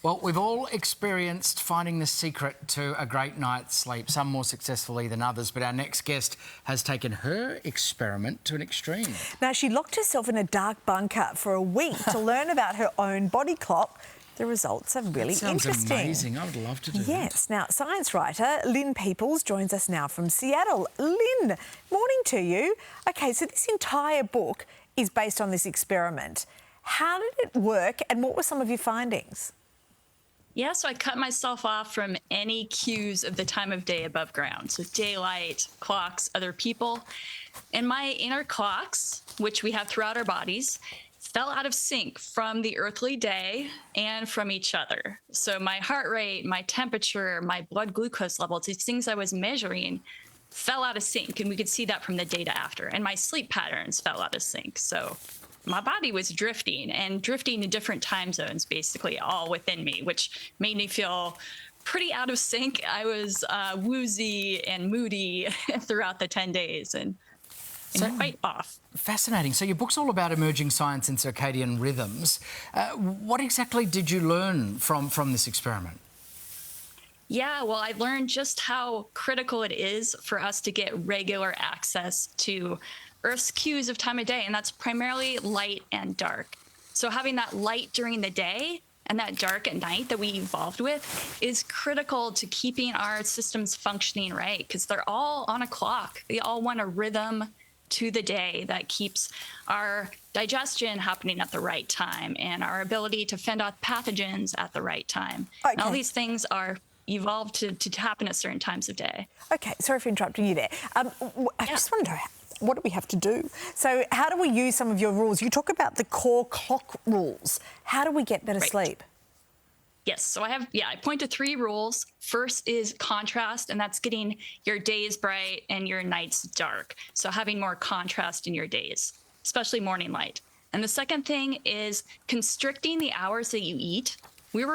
Well, we've all experienced finding the secret to a great night's sleep, some more successfully than others, but our next guest has taken her experiment to an extreme. Now, she locked herself in a dark bunker for a week to learn about her own body clock. The results are really Sounds interesting. amazing. I would love to do that. Yes. Now, science writer Lynn Peoples joins us now from Seattle. Lynn, morning to you. OK, so this entire book is based on this experiment. How did it work and what were some of your findings? Yeah, so I cut myself off from any cues of the time of day above ground. So daylight, clocks, other people. And my inner clocks, which we have throughout our bodies, fell out of sync from the earthly day and from each other. So my heart rate, my temperature, my blood glucose levels, these things I was measuring fell out of sync. And we could see that from the data after. And my sleep patterns fell out of sync. So my body was drifting in different time zones, basically all within me, which made me feel pretty out of sync. I was woozy and moody throughout the 10 days and quite off. Fascinating. So your book's all about emerging science in circadian rhythms. What exactly did you learn from this experiment? Yeah, well, I learned just how critical it is for us to get regular access to Earth's cues of time of day, and that's primarily light and dark. So having that light during the day and that dark at night that we evolved with is critical to keeping our systems functioning right, because they're all on a clock. They all want a rhythm to the day that keeps our digestion happening at the right time and our ability to fend off pathogens at the right time. Okay. And all these things are evolved to happen at certain times of day. OK, sorry for interrupting you there. I just want to know, what do we have to do? So how do we use some of your rules? You talk about the core clock rules. How do we get better sleep? Yes, so I point to 3 rules. First is contrast, and that's getting your days bright and your nights dark. So having more contrast in your days, especially morning light. And the second thing is constricting the hours that you eat. We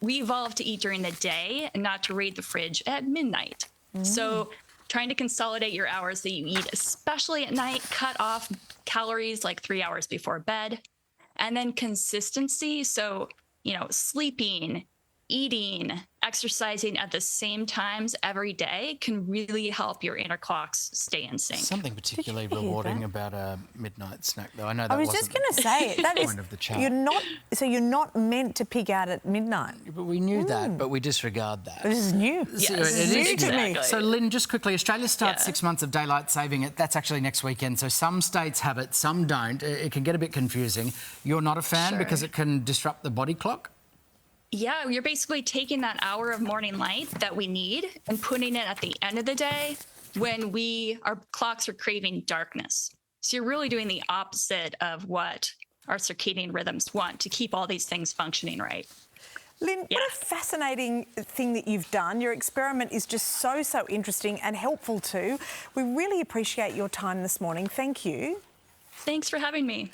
evolved to eat during the day and not to raid the fridge at midnight. So trying to consolidate your hours that you eat, especially at night, cut off calories like 3 hours before bed. And then consistency. So, sleeping, eating, exercising at the same times every day can really help your inner clocks stay in sync. Something particularly rewarding about a midnight snack, though. I know that I was just going to say, that is, of the chat. you're not meant to pig out at midnight. But we knew that, but we disregard that. This is new. Yes, So it is new to me. So, Lynn, just quickly, Australia starts 6 months of daylight saving. That's actually next weekend. So some states have it, some don't. It can get a bit confusing. You're not a fan because it can disrupt the body clock? Yeah, you're basically taking that hour of morning light that we need and putting it at the end of the day when our clocks are craving darkness. So you're really doing the opposite of what our circadian rhythms want to keep all these things functioning right. Lynn, what a fascinating thing that you've done. Your experiment is just so interesting and helpful too. We really appreciate your time this morning. Thank you. Thanks for having me.